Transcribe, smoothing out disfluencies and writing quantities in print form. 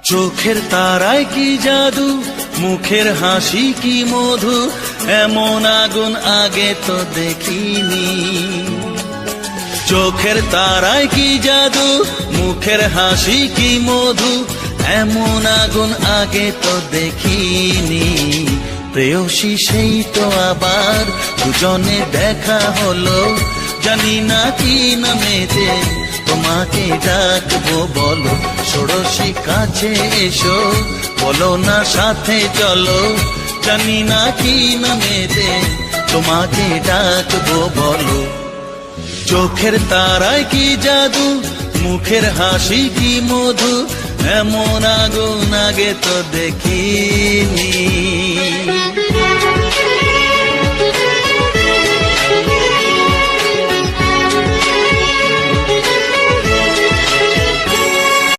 চোখের তারায় কি জাদু, মুখের হাসি কি মধু, এমন আগুন আগে তো দেখিনি। চোখের তারায় কি জাদু, মুখের হাসি কি মধু, এমন আগুন আগে তো দেখিনি। প্রেয়সী সেই তো আবার দুজনে দেখা হলো, জানি না কি নামেতে তোমাকে ডাকবো বলো। ষোড়শী কাছে এসো, বলো না সাথে চলো, জানি না কি নামেতে তোমাকে ডাকবো বলো। চোখের তারায় কি জাদু, মুখের হাসি কি মধু, এমন আগুন আগে তো দেখিনি।